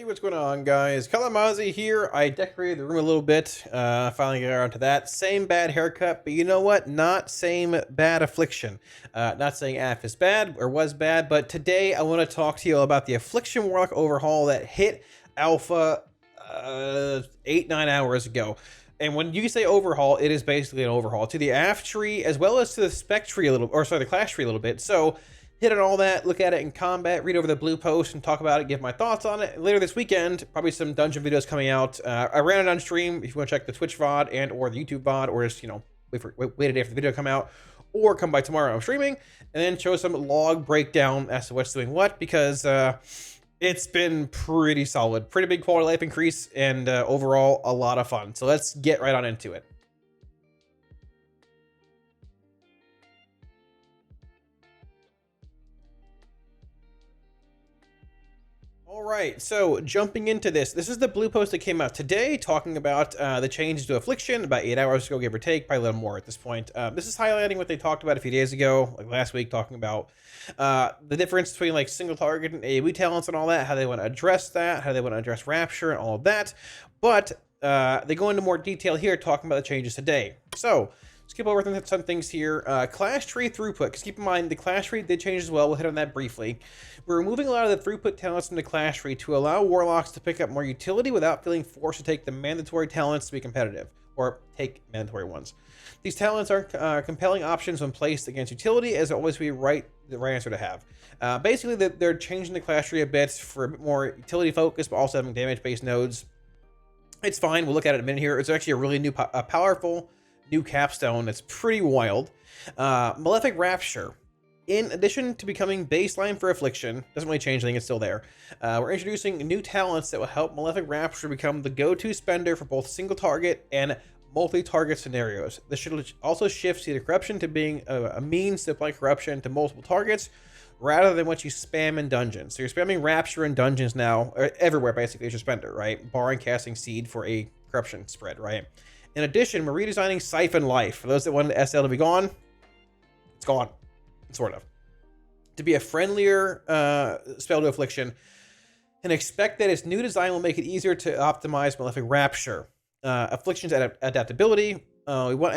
Hey, what's going on, guys? Kalamazi here. I decorated the room a little bit. Finally got around to that. Same bad haircut, but you know what? Not same bad affliction. Not saying AF is bad or was bad, but today I want to talk to you about the Affliction Warlock overhaul that hit alpha 8-9 hours ago. And when you say overhaul, it is basically an overhaul to the AF tree as well as to the spec tree a little, or sorry, the clash tree a little bit. So hit on all that, look at it in combat, read over the blue post and talk about it, give my thoughts on it. Later this weekend, probably some dungeon videos coming out. I ran it on stream. If you want to check the Twitch VOD and or the YouTube VOD, or just, you know, wait a day for the video to come out, or come by tomorrow I'm streaming, and then show some log breakdown as to what's doing what, because it's been pretty solid. Pretty big quality of life increase, and overall a lot of fun. So let's get right on into it. All right, so jumping into this is the blue post that came out today talking about the changes to Affliction about 8 hours ago, give or take, probably a little more at this point. This is highlighting what they talked about a few days ago, like last week, talking about the difference between like single target and AOE talents and all that, how they want to address that, how they want to address Rapture and all of that. But they go into more detail here talking about the changes today. So skip over some things here. Clash tree throughput, because keep in mind the clash tree did change as well. We'll hit on that briefly. We're removing a lot of the throughput talents from the clash tree to allow warlocks to pick up more utility without feeling forced to take the mandatory talents to be competitive, or take mandatory ones. These talents are compelling options when placed against utility, as always be the right answer to have. Basically, they're changing the clash tree a bit for a bit more utility focus, but also having damage-based nodes. It's fine. We'll look at it in a minute here. It's actually a really new, powerful new capstone that's pretty wild. Malefic Rapture, in addition to becoming baseline for Affliction, doesn't really change anything, it's still there. We're introducing new talents that will help Malefic Rapture become the go-to spender for both single target and multi-target scenarios. This should also shift the corruption to being a means to apply corruption to multiple targets rather than what you spam in dungeons. So you're spamming Rapture in dungeons now, or everywhere basically as your spender, right? Barring casting Seed for a corruption spread, right? In addition, we're redesigning Siphon Life. For those that wanted SL to be gone, it's gone, sort of. To be a friendlier spell to Affliction, and expect that its new design will make it easier to optimize Malefic Rapture. Affliction's adaptability. We want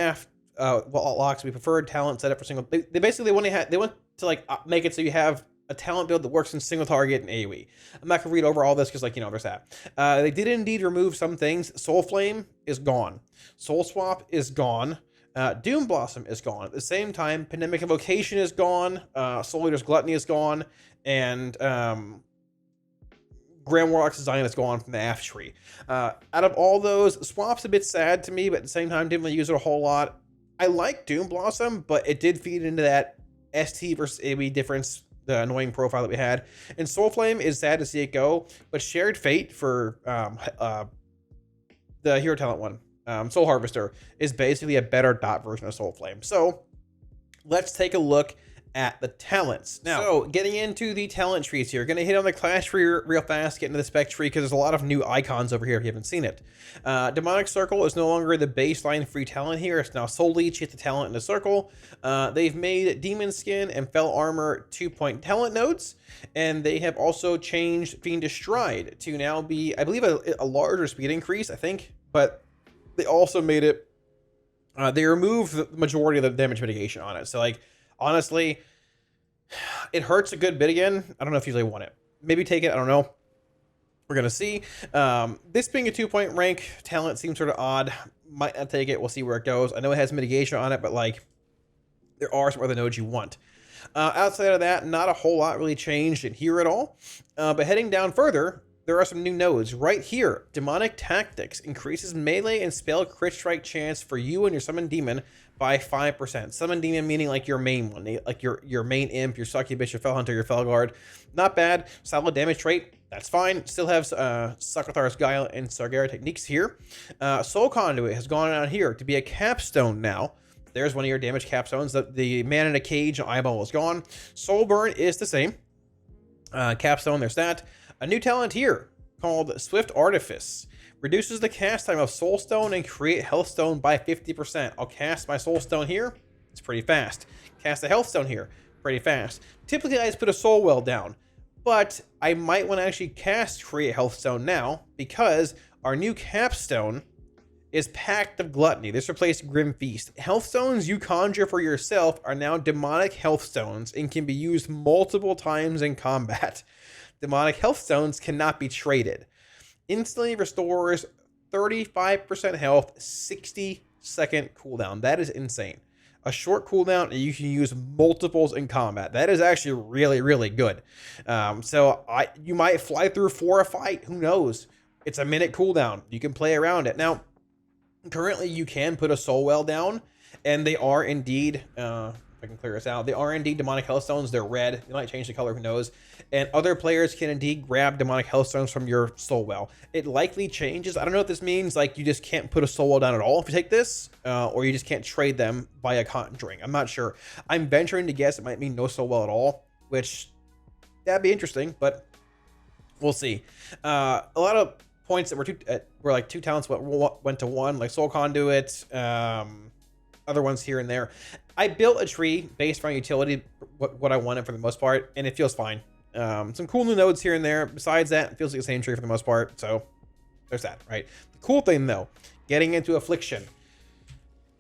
locks to be preferred talent setup for single. They basically want to like make it so you have a talent build that works in single target and AoE. I'm not gonna read over all this because, like, you know, there's that. They did indeed remove some things. Soul Flame is gone. Soul Swap is gone. Doom Blossom is gone. At the same time, Pandemic Invocation is gone. Soul Eater's Gluttony is gone, and Grand Warlock's Design is gone from the AF tree. Out of all those, Swap's a bit sad to me, but at the same time, didn't really use it a whole lot. I like Doom Blossom, but it did feed into that ST versus AoE difference, the annoying profile that we had. And Soul Flame is sad to see it go, but Shared Fate for the hero talent one, Soul Harvester, is basically a better dot version of Soul Flame. So let's take a look at the talents. Now, so getting into the talent trees here, gonna hit on the clash tree real fast, get into the spec tree, because there's a lot of new icons over here if you haven't seen it. Demonic Circle is no longer the baseline free talent here. It's now Soul Leech, hit the talent in the circle. They've made Demon Skin and Fell Armor 2-point talent nodes, and they have also changed Fiendish Stride to now be, I believe, a larger speed increase, I think, but they also made it, they removed the majority of the damage mitigation on it. So, like, honestly, it hurts a good bit again. I don't know if you really want it. Maybe take it, I don't know. We're gonna see. This being a 2-point rank talent seems sort of odd. Might not take it, we'll see where it goes. I know it has mitigation on it, but like, there are some other nodes you want. Outside of that, not a whole lot really changed in here at all. But heading down further, there are some new nodes right here. Demonic Tactics increases melee and spell crit strike chance for you and your summoned demon by 5%. Summoned demon meaning like your main one, like your main imp, your succubus, your fell hunter, your fell guard. Not bad. Solid damage trait. That's fine. Still have Sakathar's Guile and Sargera techniques here. Soul Conduit has gone out here to be a capstone now. There's one of your damage capstones. The man in a cage eyeball is gone. Soul Burn is the same. Capstone, there's that. A new talent here called Swift Artifice. Reduces the cast time of Soulstone and Create Healthstone by 50%. I'll cast my Soulstone here. It's pretty fast. Cast a Healthstone here. Pretty fast. Typically, I just put a Soul Well down. but I might want to actually cast Create Health Stone now, because our new capstone is Pact of Gluttony. This replaced Grim Feast. Health stones you conjure for yourself are now demonic health stones and can be used multiple times in combat. Demonic health stones cannot be traded. Instantly restores 35% health, 60-second cooldown. That is insane. A short cooldown, and you can use multiples in combat. That is actually really, really good. You might fly through for a fight. Who knows? It's a minute cooldown. You can play around it. Now, currently you can put a soul well down, and they are indeed, if I can clear this out, they are indeed demonic hellstones. They're red. They might change the color, who knows. And other players can indeed grab demonic hellstones from your soul well. It likely changes. I don't know if this means like you just can't put a soul well down at all if you take this, or you just can't trade them via conjuring. I'm not sure. I'm venturing to guess it might mean no soul well at all, which that'd be interesting, but we'll see. A lot of points that were like 2 talents went to 1, like Soul Conduit, other ones here and there. I built a tree based on utility, what I wanted for the most part, and it feels fine. Some cool new nodes here and there. Besides that, it feels like the same tree for the most part, so there's that, right? The cool thing, though, getting into Affliction.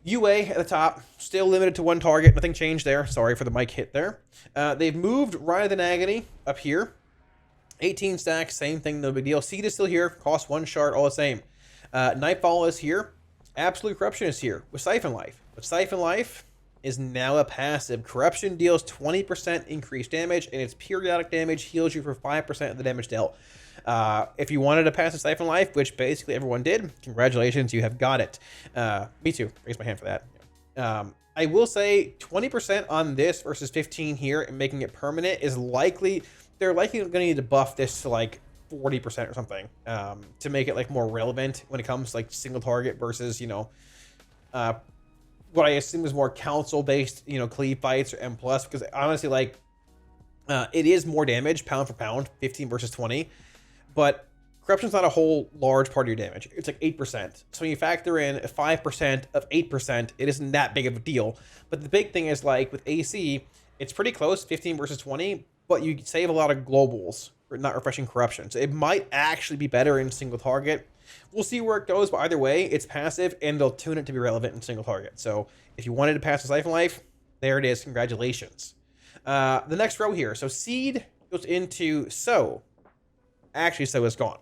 UA at the top, still limited to 1 target. Nothing changed there. Sorry for the mic hit there. They've moved War Within Agony up here. 18 stacks, same thing, no big deal. Seed is still here, cost 1 shard, all the same. Nightfall is here. Absolute Corruption is here with Siphon Life. But Siphon Life is now a passive. Corruption deals 20% increased damage, and its periodic damage heals you for 5% of the damage dealt. If you wanted a passive Siphon Life, which basically everyone did, congratulations, you have got it. Me too. Raise my hand for that. I will say 20% on this versus 15 here and making it permanent is likely... They're likely going to need to buff this to like 40% or something to make it like more relevant when it comes to like single target versus, you know, what I assume is more council based, you know, cleave fights or M+, because honestly, like it is more damage pound for pound, 15 versus 20, but corruption's not a whole large part of your damage. It's like 8%. So when you factor in 5% of 8%, it isn't that big of a deal. But the big thing is like with AC, it's pretty close, 15 versus 20, but you save a lot of globals for not refreshing corruption. So it might actually be better in single target. We'll see where it goes, but either way, it's passive, and they'll tune it to be relevant in single target. So if you wanted to pass the Siphon Life, there it is. Congratulations. The next row here. So Seed goes into Sow. Actually, Sow is gone.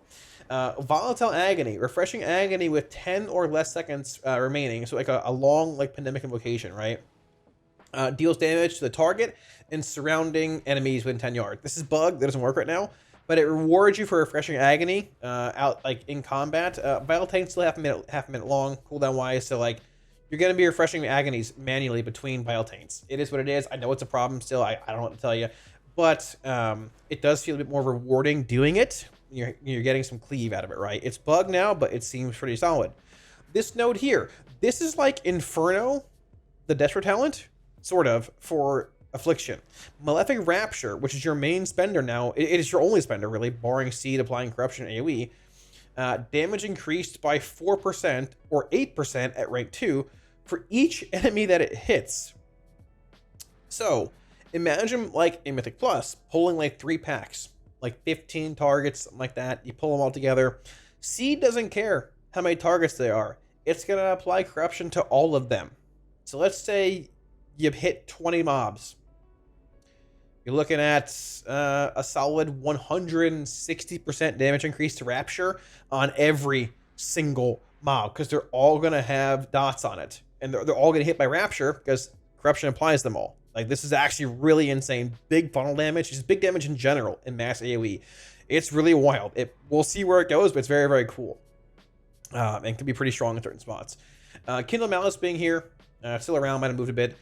Volatile Agony. Refreshing Agony with 10 or less seconds remaining. So like a long like Pandemic Invocation, right? Deals damage to the target and surrounding enemies within 10 yards. This is bug that doesn't work right now, but it rewards you for refreshing agony out like in combat. Vital Taint still half a minute long cooldown wise, so like you're gonna be refreshing agonies manually between Vital Taints. It is what it is. I know it's a problem still. I don't know what to tell you, but it does feel a bit more rewarding doing it. You're getting some cleave out of it, right? It's bug now, but it seems pretty solid. This node here, this is like Inferno, the Desperate talent, sort of, for Affliction. Malefic Rapture, which is your main spender now, it is your only spender really, barring Seed, applying Corruption, AOE. Damage increased by 4% or 8% at rank 2 for each enemy that it hits. So imagine like a Mythic Plus pulling like 3 packs, like 15 targets, something like that. You pull them all together. Seed doesn't care how many targets they are. It's going to apply Corruption to all of them. So let's say you've hit 20 mobs. You're looking at a solid 160% damage increase to Rapture on every single mob, because they're all going to have dots on it. And they're all going to hit by Rapture because Corruption applies them all. Like, this is actually really insane. Big funnel damage. Just big damage in general in mass AoE. It's really wild. We'll see where it goes, but it's very, very cool. And can be pretty strong in certain spots. Kindle Malice being here. Still around, might have moved a bit.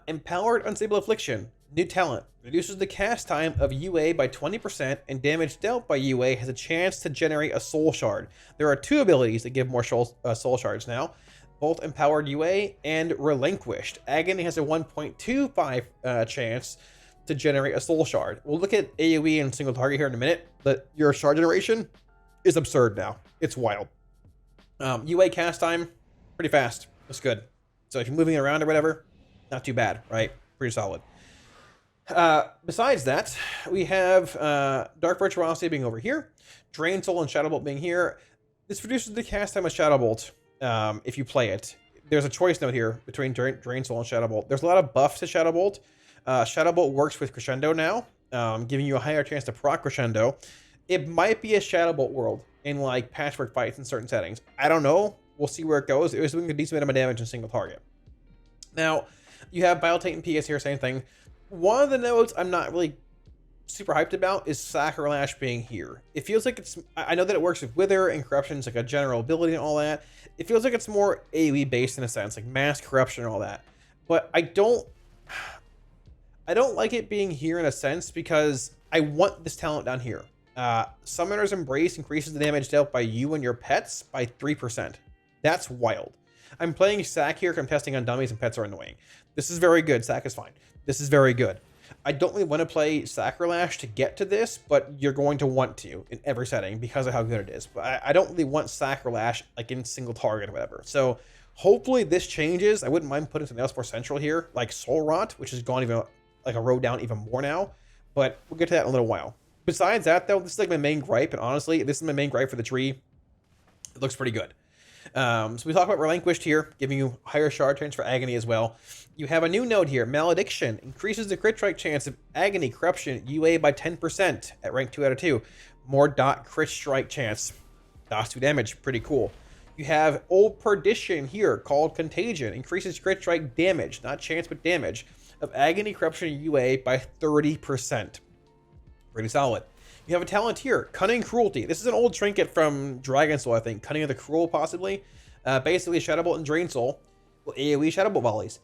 Empowered Unstable Affliction. New talent. Reduces the cast time of UA by 20%, and damage dealt by UA has a chance to generate a soul shard. There are 2 abilities that give more soul shards now. Both Empowered UA and Relinquished. Agony has a 1.25 chance to generate a soul shard. We'll look at AoE and single target here in a minute, but your shard generation is absurd now. It's wild. UA cast time, pretty fast. That's good. So if you're moving around or whatever, not too bad, right? Pretty solid. Besides that, we have Dark Virtuosity being over here, Drain Soul and Shadow Bolt being here. This reduces the cast time of Shadow Bolt if you play it. There's a choice note here between Drain Soul and Shadow Bolt. There's a lot of buffs to Shadow Bolt. Shadow Bolt works with Crescendo now, giving you a higher chance to proc Crescendo. It might be a Shadow Bolt world in like patchwork fights in certain settings. I don't know. We'll see where it goes. It was doing a decent amount of damage in a single target. Now, you have Biotate and PS here, same thing. One of the nodes I'm not really super hyped about is Sacrilege being here. It feels like it's, I know that it works with Wither and Corruption's like a general ability and all that. It feels like it's more AoE based in a sense, like mass corruption and all that. But I don't like it being here in a sense because I want this talent down here. Summoner's Embrace increases the damage dealt by you and your pets by 3%. That's wild. I'm playing Sack here because I'm testing on dummies and pets are annoying. This is very good. Sack is fine. This is very good. I don't really want to play Sacrilege to get to this, but you're going to want to in every setting because of how good it is. But I don't really want Sacrilege like in single target or whatever. So hopefully this changes. I wouldn't mind putting something else more central here, like Soul Rot, which has gone even like a row down even more now. But we'll get to that in a little while. Besides that, though, this is like my main gripe, and honestly, this is my main gripe for the tree. It looks pretty good. So we talk about Relinquished here, giving you higher shard chance for Agony as well. You have a new node here, Malediction. Increases the crit strike chance of Agony Corruption UA by 10% at rank 2 out of 2. More dot crit strike chance. Dots 2 damage, pretty cool. You have Old Perdition here, called Contagion. Increases crit strike damage, not chance but damage, of Agony Corruption UA by 30%. Pretty solid. You have a talent here, Cunning Cruelty. This is an old trinket from Dragon Soul, I think. Cunning of the Cruel, possibly. Basically, Shadow Bolt and Drain Soul. Well, AoE Shadow Bolt volleys.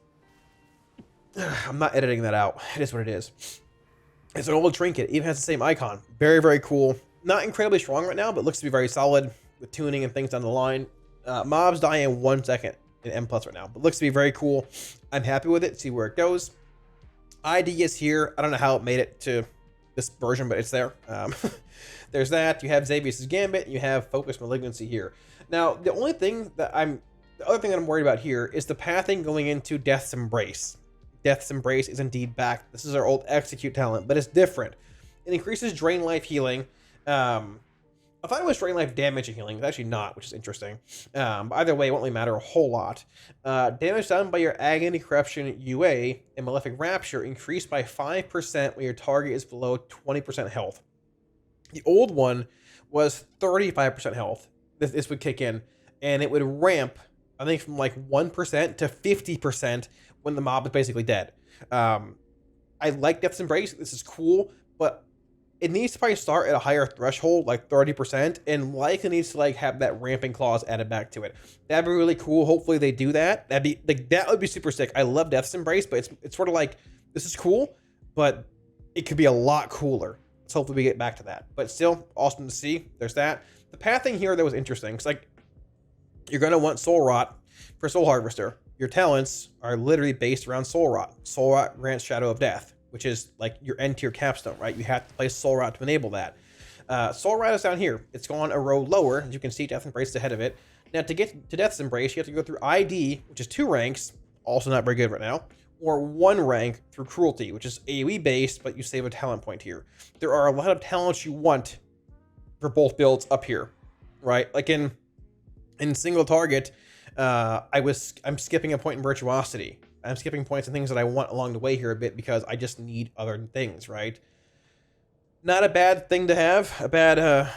I'm not editing that out. It is what it is. It's an old trinket. Even has the same icon. Very, very cool. Not incredibly strong right now, but looks to be very solid with tuning and things down the line. Mobs die in 1 second in M+ right now, but looks to be very cool. I'm happy with it. See where it goes. ID is here. I don't know how it made it to this version, but it's there. There's that. You have Xavius' Gambit. You have Focus Malignancy here. Now, the other thing that I'm worried about here is the pathing going into Death's Embrace. Death's Embrace is indeed back. This is our old Execute talent, but it's different. It increases Drain Life healing. I thought it was Drain Life damage and healing. It's actually not, which is interesting. But either way, it won't really matter a whole lot. Damage done by your Agony Corruption UA and Malefic Rapture increased by 5% when your target is below 20% health. The old one was 35% health. This would kick in, and it would ramp, I think, from like 1% to 50% when the mob is basically dead. I like Death's Embrace. This is cool, but it needs to probably start at a higher threshold, like 30%, and likely needs to like have that ramping clause added back to it. That'd be really cool. Hopefully they do that. That would be super sick. I love Death's Embrace, but it's sort of like, this is cool, but it could be a lot cooler. So hopefully we get back to that. But still, awesome to see. There's that. The pathing here that was interesting. It's like you're gonna want Soul Rot for Soul Harvester. Your talents are literally based around Soul Rot. Soul Rot grants Shadow of Death, which is like your end tier capstone, right? You have to play Soul Rot to enable that. Soul Rot is down here. It's gone a row lower. As you can see, Death's Embrace is ahead of it. Now, to get to Death's Embrace, you have to go through ID, which is 2 ranks, also not very good right now, or 1 rank through Cruelty, which is AoE based, but you save a talent point here. There are a lot of talents you want for both builds up here, right? Like in single target, I'm skipping a point in Virtuosity. I'm skipping points and things that I want along the way here a bit because I just need other things, right? Not a bad thing to have, a bad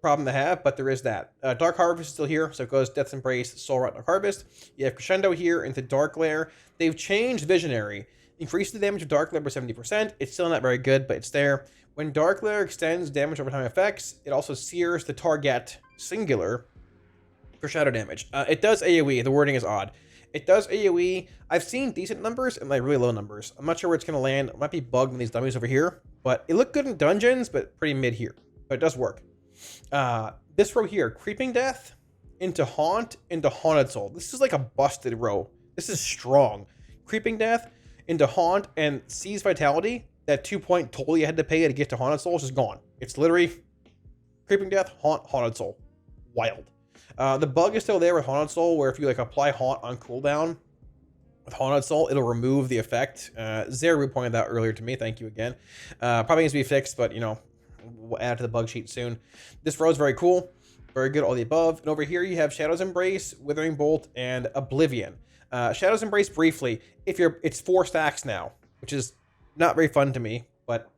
problem to have, but there is that. Dark Harvest is still here, so it goes Death's Embrace, Soul Rot, Dark Harvest. You have Crescendo here into Dark Lair. They've changed Visionary. Increased the damage of Dark Lair by 70%. It's still not very good, but it's there. When Dark Lair extends damage over time effects, it also sears the target singular for shadow damage. It does AoE. The wording is odd. It does AoE. I've seen decent numbers and like really low numbers. I'm not sure where it's going to land. It might be bugged in these dummies over here, but it looked good in dungeons, but pretty mid here. But it does work. This row here, Creeping Death into Haunt into Haunted Soul. This is like a busted row. This is strong. Creeping Death into Haunt and Seize Vitality. That 2-point toll you had to pay to get to Haunted Soul is just gone. It's literally Creeping Death, Haunt, Haunted Soul. Wild. The bug is still there with Haunted Soul, where if you like apply Haunt on cooldown, With Haunted Soul, it'll remove the effect. Zeru pointed that out earlier to me. Thank you again. Probably needs to be fixed, but, you know, we'll add to the bug sheet soon. This row is very cool. Very good, all the above. And over here, you have Shadow's Embrace, Withering Bolt, and Oblivion. Shadow's Embrace, briefly, it's 4 stacks now, which is not very fun to me, but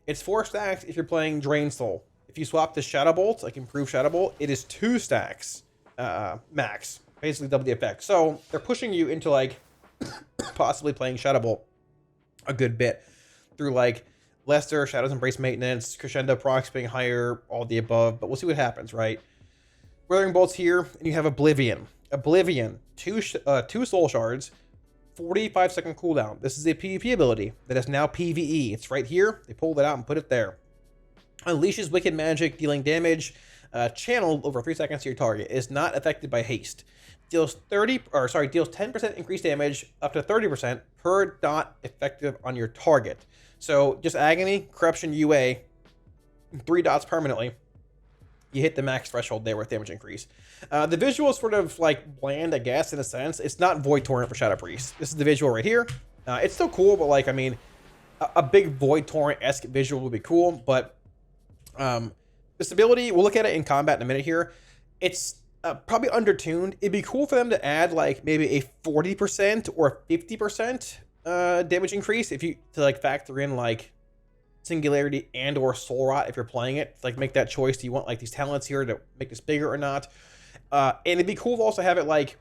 it's 4 stacks if you're playing Drain Soul. If you swap to Shadow Bolt, like Improved Shadow Bolt, it is 2 stacks max. Basically double the effect. So they're pushing you into like possibly playing Shadow Bolt a good bit through like lesser Shadow's Embrace maintenance, crescendo procs being higher, all the above, but we'll see what happens, right? Withering Bolt's here, and you have Oblivion. Oblivion, 2 soul shards, 45-second cooldown. This is a PvP ability that is now PvE. It's right here. They pulled it out and put it there. Unleashes wicked magic, dealing damage channeled over 3 seconds to your target. Is not affected by haste. Deals 10% increased damage up to 30% per dot effective on your target. So just Agony, Corruption, UA, 3 dots permanently. You hit the max threshold there with damage increase. The visual is sort of like bland, I guess, in a sense. It's not Void Torrent for Shadow Priest. This is the visual right here. It's still cool, but like, I mean, a big Void Torrent-esque visual would be cool, but this ability, we'll look at it in combat in a minute here. It's probably undertuned. It'd be cool for them to add like maybe a 40% or 50% damage increase if you to like factor in like Singularity and or Soul Rot if you're playing it. Like make that choice. Do you want like these talents here to make this bigger or not? And it'd be cool to also have it like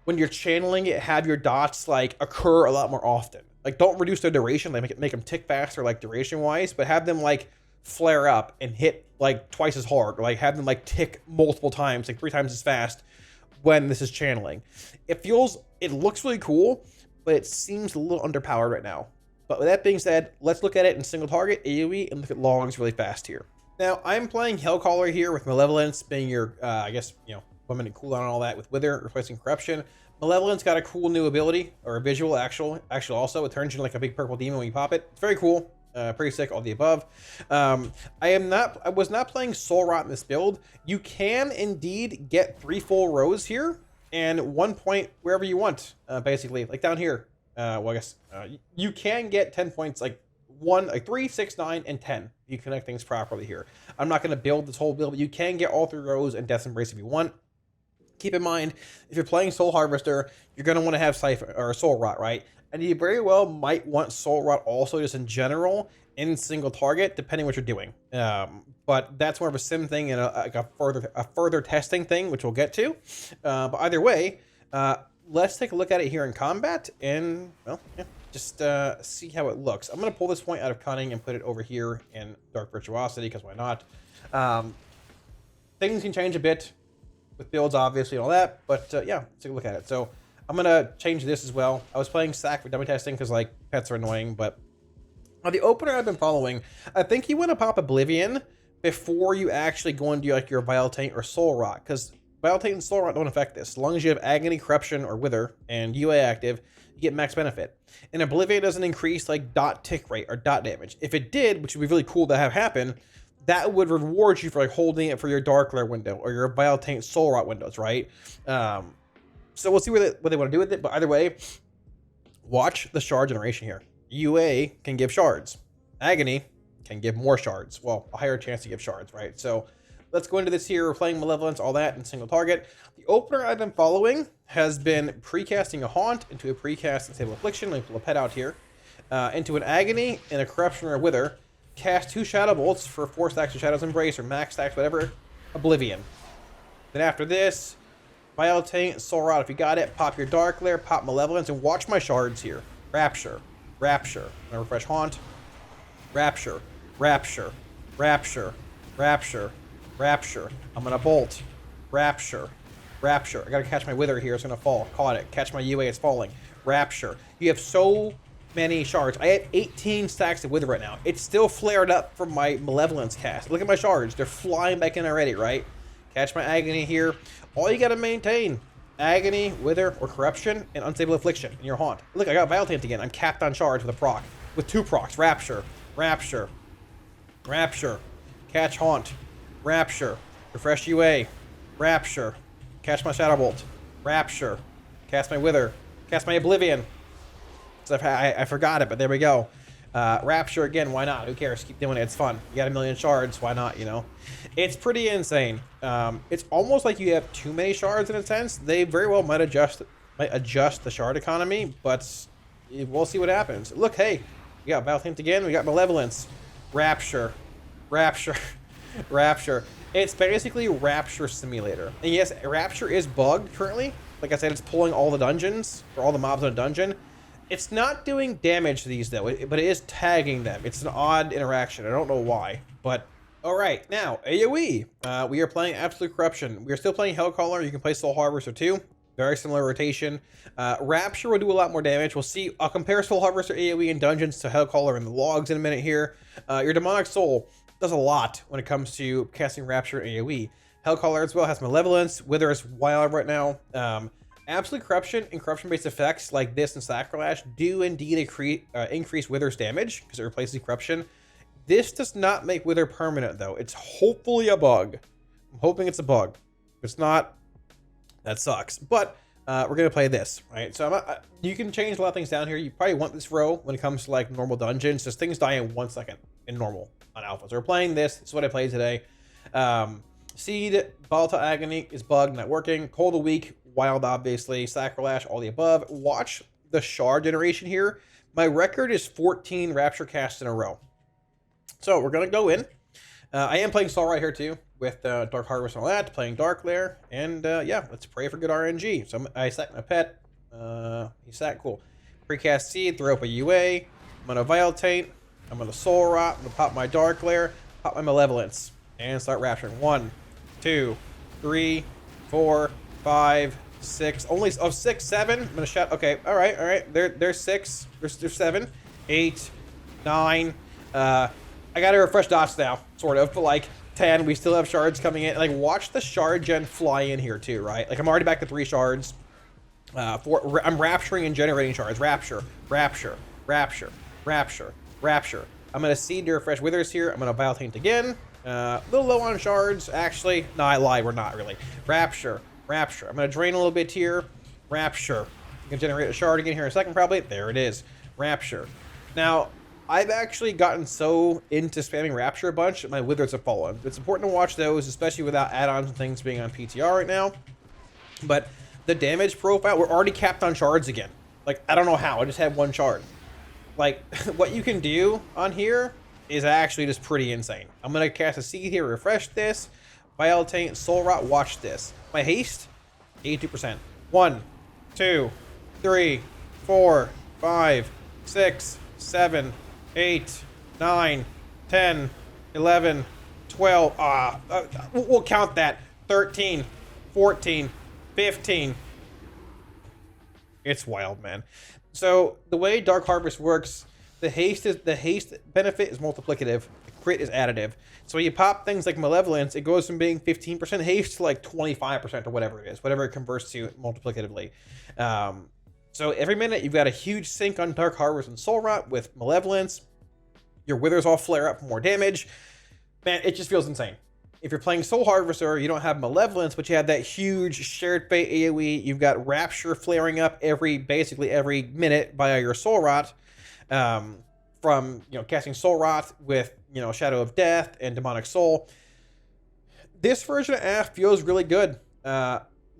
when you're channeling it, have your dots like occur a lot more often. Like don't reduce their duration, like make them tick faster like duration wise, but have them like flare up and hit like twice as hard, or like have them like tick multiple times, like 3 times as fast when this is channeling. It looks really cool, but it seems a little underpowered right now. But with that being said, let's look at it in single target AoE and look at logs really fast here. Now I'm playing Hellcaller here with Malevolence being your I guess, you know, 1 minute cooldown and all that, with Wither replacing Corruption. Malevolence got a cool new ability, or a visual actually also. It turns you into like a big purple demon when you pop it. It's very cool. Pretty sick, all the above. I was not playing Soul Rot in this build. You can indeed get 3 full rows here and 1 point wherever you want, basically, like down here. Well, I guess you can get 10 points, like 3, 6, 9, and 10. You connect things properly here. I'm not going to build this whole build, but you can get all 3 rows and Death's Embrace if you want. Keep in mind, if you're playing Soul Harvester, you're going to want to have Siphon or Soul Rot, right? And you very well might want Soul Rot also just in general in single target, depending what you're doing. But that's more of a sim thing and a further testing thing, which we'll get to. But either way, let's take a look at it here in combat and, well, yeah, just see how it looks. I'm going to pull this point out of Cunning and put it over here in Dark Virtuosity, because why not? Things can change a bit with builds, obviously, and all that, but yeah, let's take a look at it. So I'm going to change this as well. I was playing Sack for dummy testing because, like, pets are annoying, but the opener I've been following, I think you want to pop Oblivion before you actually go into, like, your Vile Taint or Soul Rot, because Vile Taint and Soul Rot don't affect this. As long as you have Agony, Corruption, or Wither, and UA active, you get max benefit. And Oblivion doesn't increase, like, dot tick rate or dot damage. If it did, which would be really cool to have happen, that would reward you for, like, holding it for your Dark Lair window or your Vile Taint Soul Rot windows, right? So we'll see what they want to do with it, but either way, watch the shard generation here. UA can give shards. Agony can give more shards. Well, a higher chance to give shards, right? So let's go into this here. We're playing Malevolence, all that, in single target. The opener I've been following has been precasting a Haunt into a precast and Stable Affliction. Let me pull a pet out here. Into an Agony and a Corruption or a Wither. Cast 2 Shadow Bolts for 4 stacks of Shadow's Embrace or max stacks, whatever. Oblivion. Then after this, Vile Taint, Soul Rot, if you got it, pop your Dark Lair, pop Malevolence, and watch my shards here. Rapture, Rapture. I'm gonna refresh Haunt. Rapture, Rapture, Rapture, Rapture, Rapture. I'm gonna Bolt. Rapture, Rapture. I gotta catch my Wither here, it's gonna fall. Caught it. Catch my UA, it's falling. Rapture. You have so many shards. I have 18 stacks of Wither right now. It's still flared up from my Malevolence cast. Look at my shards. They're flying back in already, right? Catch my Agony here. All you gotta maintain, Agony, Wither, or Corruption, and Unstable Affliction in your Haunt. Look, I got Vile Taint again. I'm capped on shards with a proc. With 2 procs. Rapture, Rapture, Rapture. Catch Haunt. Rapture. Refresh UA. Rapture. Catch my Shadow Bolt. Rapture. Cast my Wither. Cast my Oblivion. So I forgot it, but there we go. Rapture again, why not? Who cares? Keep doing it. It's fun. You got 1,000,000 shards. Why not? You know, it's pretty insane. It's almost like you have too many shards in a sense. They very well might adjust the shard economy, but we'll see what happens. Look, hey, we got Valhint again. We got Malevolence, Rapture, Rapture, Rapture. It's basically Rapture Simulator. And yes, Rapture is bugged currently. Like I said, it's pulling all the dungeons for all the mobs in a dungeon. It's not doing damage to these though, but it is tagging them. It's an odd interaction. I don't know why, but all right. Now AOE, we are playing Absolute Corruption. We are still playing Hellcaller. You can play Soul Harvester too. Very similar rotation. Rapture will do a lot more damage. We'll see. I'll compare Soul Harvester AOE in dungeons to Hellcaller in the logs in a minute here. Your Demonic Soul does a lot when it comes to casting Rapture AOE. Hellcaller as well has Malevolence. Wither is wild right now. Absolute Corruption and corruption-based effects like this and Sacrilege do indeed increase Wither's damage because it replaces Corruption. This does not make Wither permanent though. It's hopefully a bug. I'm hoping it's a bug. If it's not, that sucks. But we're gonna play this, right? So you can change a lot of things down here. You probably want this row when it comes to like normal dungeons. Just things die in 1 second in normal on alpha. So we're playing this. This is what I played today. Seed, Volatile Agony is bugged, not working. Cold a Week, wild obviously. Sacrilege, all the above. Watch the shard generation here. My record is 14 Rapture casts in a row. So we're gonna go in. I am playing Soul right here too with Dark Harvest and all that, playing Dark Lair, and yeah, let's pray for good RNG. So I sack my pet. He sat cool. Precast Seed, throw up a UA. I'm gonna Vile Taint. I'm gonna Soul Rot. I'm gonna pop my Dark Lair, pop my Malevolence, and start rapturing. 1, 2, 3, 4, 5, 6. Only 6, 7. I'm gonna shut. Okay, all right. There's 6. There's 7, 8, 9. I gotta refresh dots now, sort of, but like 10. We still have shards coming in. Like, watch the shard gen fly in here too, right? Like, I'm already back to 3 shards. I'm rapturing and generating shards. Rapture, Rapture, Rapture, Rapture, Rapture. I'm gonna Seed to refresh Withers here. I'm gonna Vile Taint again. A little low on shards, actually. No, I lied. We're not really. Rapture, Rapture. I'm gonna drain a little bit here. Rapture. You can generate a shard again here in a second, probably. There it is. Rapture. Now, I've actually gotten so into spamming Rapture a bunch that my Withers have fallen. It's important to watch those, especially without add-ons and things being on PTR right now. But the damage profile, we're already capped on shards again. Like, I don't know how. I just had 1 shard. Like, what you can do on here is actually just pretty insane. I'm going to cast a Seed here, refresh this. Vile Taint, Soul Rot, watch this. My haste, 82%. 1, 2, 3, 4, 5, 6, 7, 8, 9, 10, 11, 12. We'll count that. 13, 14, 15. It's wild, man. So the way Dark Harvest works, the haste benefit is multiplicative. The crit is additive. So when you pop things like Malevolence, it goes from being 15% haste to like 25% or whatever it is, whatever it converts to multiplicatively. So every minute you've got a huge sink on Dark Harvest and Soul Rot with Malevolence. Your Withers all flare up for more damage. Man, it just feels insane. If you're playing Soul Harvester, you don't have Malevolence, but you have that huge shared fate AoE. You've got Rapture flaring up basically every minute via your Soul Rot. From casting Soul Rot with Shadow of Death and Demonic Soul. This version of AF feels really good.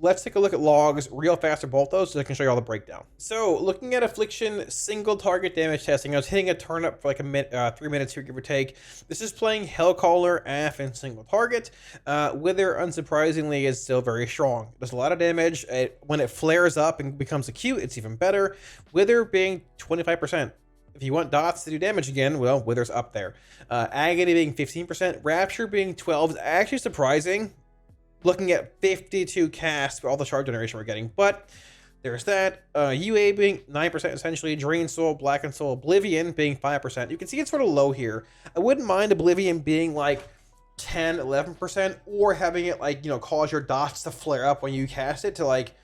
Let's take a look at logs real fast for both those so I can show you all the breakdown. So looking at Affliction single target damage testing, I was hitting a turn up for like 3 minutes here, give or take. This is playing Hellcaller, AF, and single target. Wither, unsurprisingly, is still very strong. It does a lot of damage. When it flares up and becomes acute, it's even better. Wither being 25%. If you want dots to do damage again, well, Wither's up there. Agony being 15%, Rapture being 12% is actually surprising. Looking at 52 casts for all the shard generation we're getting, but there's that. UA being 9% essentially, Drain Soul, Blackened Soul, Oblivion being 5%. You can see it's sort of low here. I wouldn't mind Oblivion being like 10, 11%, or having it like, cause your dots to flare up when you cast it to like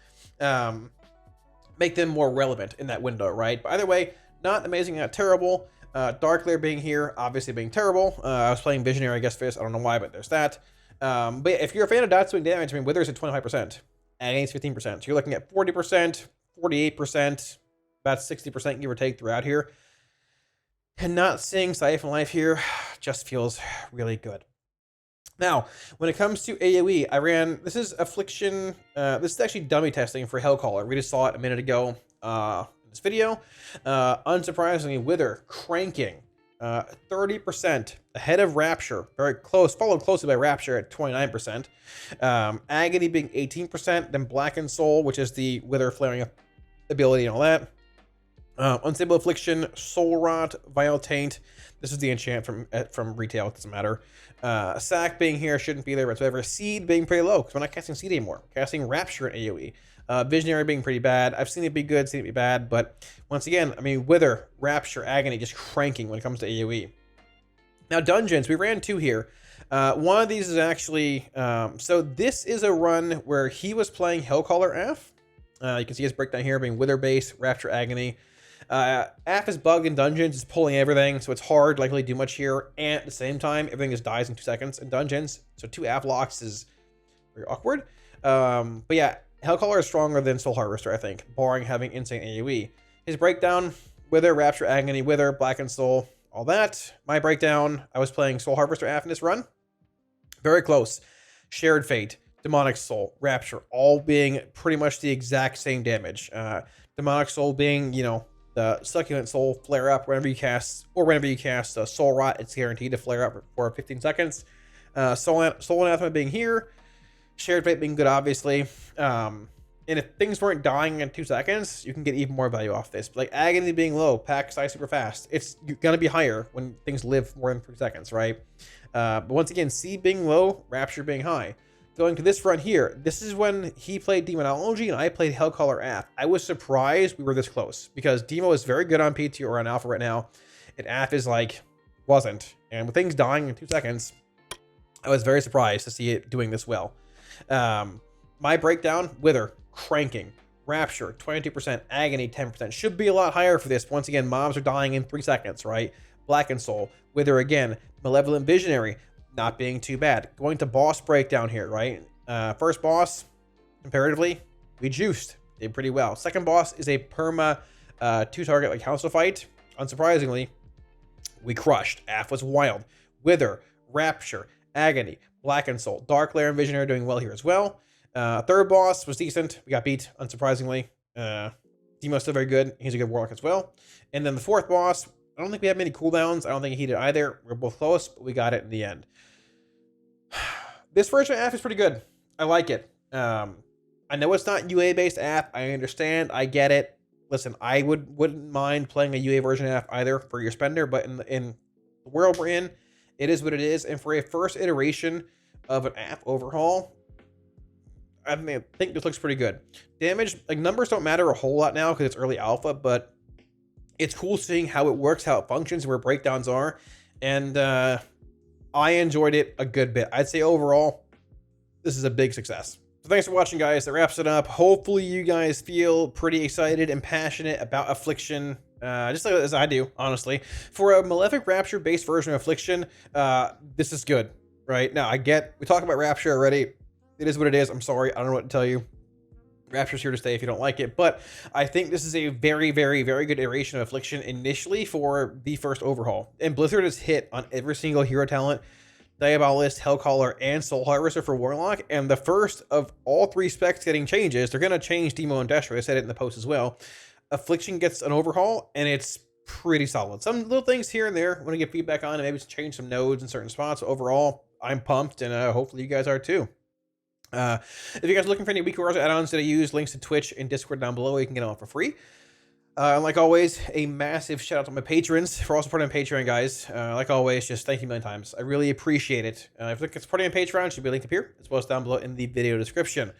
make them more relevant in that window, right? But either way, not amazing, not terrible. Dark Lair being here, obviously being terrible. I was playing Visionary, I guess, for this. I don't know why, but there's that. But if you're a fan of dots doing damage, Wither's at 25%. Agony's 15%. So you're looking at 40%, 48%, about 60% give or take throughout here. And not seeing Siphon Life here just feels really good. Now, when it comes to AOE, I ran, this is Affliction, this is actually dummy testing for Hellcaller. We just saw it a minute ago in this video. Unsurprisingly, Wither cranking 30% ahead of Rapture, very close, followed closely by Rapture at 29%. Agony being 18%, then Blackened Soul, which is the Wither flaring up ability and all that. Unstable Affliction, Soul Rot, Vile Taint. This is the enchant from retail, it doesn't matter. Sack being here shouldn't be there whatsoever. Seed being pretty low, because we're not casting Seed anymore. We're casting Rapture in AoE. Visionary being pretty bad. I've seen it be good, seen it be bad, but once again, I mean, Wither, Rapture, Agony just cranking when it comes to AoE. Now, dungeons, we ran 2 here. One of these is actually, so this is a run where he was playing Hellcaller Af. You can see his breakdown here being Wither base, Rapture, Agony. Af is bugged in dungeons, it's pulling everything, so it's hard, likely to do much here, and at the same time, everything just dies in 2 seconds in dungeons, so 2 Af locks is very awkward. But yeah, Hellcaller is stronger than Soul Harvester, I think, barring having insane AoE. His breakdown, Wither, Rapture, Agony, Wither, Blackened Soul, all that. My breakdown, I was playing Soul Harvester Af in this run. Very close. Shared Fate, Demonic Soul, Rapture, all being pretty much the exact same damage. Demonic Soul being, you know, the Succulent Soul flare up whenever you cast, or whenever you cast Soul Rot, it's guaranteed to flare up for 15 seconds. Soul Anathema being here. Shared Fate being good, obviously. And if things weren't dying in 2 seconds, you can get even more value off this. But like Agony being low, pack size super fast. It's going to be higher when things live more than 3 seconds, right? But once again, Seed being low, Rapture being high. Going to this run here, this is when he played Demonology and I played Hellcaller Af. I was surprised we were this close because Demo is very good on PT or on Alpha right now, and Af is like, wasn't. And with things dying in 2 seconds, I was very surprised to see it doing this well. My breakdown, Wither, cranking. Rapture, 22%, Agony, 10%. Should be a lot higher for this. Once again, mobs are dying in 3 seconds, right? Blackened Soul, Wither again, Malevolent Visionary, not being too bad. Going to boss breakdown here, right? First boss, comparatively, we juiced. Did pretty well. Second boss is a perma 2-target like Council fight. Unsurprisingly, we crushed. Af was wild. Wither, Rapture, Agony, Blackened Soul, Dark Lair, and Visionary doing well here as well. Third boss was decent. We got beat, unsurprisingly. Demo's still very good. He's a good Warlock as well. And then the fourth boss, I don't think we had many cooldowns. I don't think he did either. We're both close, but we got it in the end. This version of Af is pretty good. I like it. I know it's not UA-based Af. I understand. I get it. Listen, I wouldn't mind playing a UA version of Af either for your spender, but in the world we're in, it is what it is. And for a first iteration of an Af overhaul, I think this looks pretty good. Damage, like numbers don't matter a whole lot now because it's early alpha, but it's cool seeing how it works, how it functions, where breakdowns are. And I enjoyed it a good bit. I'd say overall, this is a big success. So thanks for watching, guys. That wraps it up. Hopefully you guys feel pretty excited and passionate about Affliction, just like as I do, honestly. For a Malefic Rapture-based version of Affliction, this is good, right? Now, we talked about Rapture already. It is what it is. I'm sorry. I don't know what to tell you. Rapture's here to stay if you don't like it, but I think this is a very, very, very good iteration of Affliction initially for the first overhaul. And Blizzard has hit on every single hero talent, Diabolist, Hellcaller, and Soul Harvester for Warlock, and the first of all 3 specs getting changes. They're going to change Demo and Destro. I said it in the post as well. Affliction gets an overhaul, and it's pretty solid. Some little things here and there I want to get feedback on, and maybe change some nodes in certain spots. Overall, I'm pumped, and hopefully you guys are too. If you guys are looking for any weekly Warcraft add-ons that I use, links to Twitch and Discord down below. You can get them all for free. And like always, a massive shout out to my patrons for all supporting on Patreon, guys. Like always, just thank you a million times. I really appreciate it. If you're supporting on Patreon, it should be a link up here, as well as down below in the video description.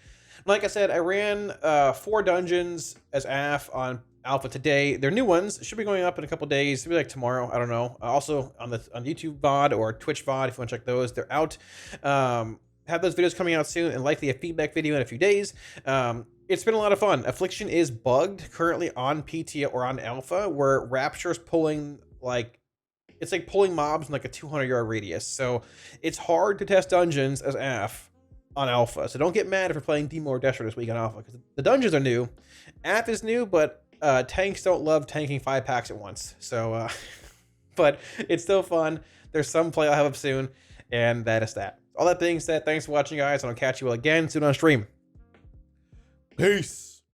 Like I said, I ran 4 dungeons as AF on Alpha today. They're new ones. Should be going up in a couple days, maybe like tomorrow. I don't know. Also on YouTube VOD or Twitch VOD, if you want to check those, they're out. Have those videos coming out soon, and likely a feedback video in a few days. It's been a lot of fun. Affliction is bugged currently on PT or on Alpha, where Rapture's pulling it's like pulling mobs in like a 200-yard radius. So it's hard to test dungeons as AF on Alpha. So don't get mad if we're playing Demo or Destro this week on Alpha, because the dungeons are new. App is new, but tanks don't love tanking 5 packs at once. So, but it's still fun. There's some play I'll have up soon, and that is that. All that being said, thanks for watching, guys, and I'll catch you all again soon on stream. Peace.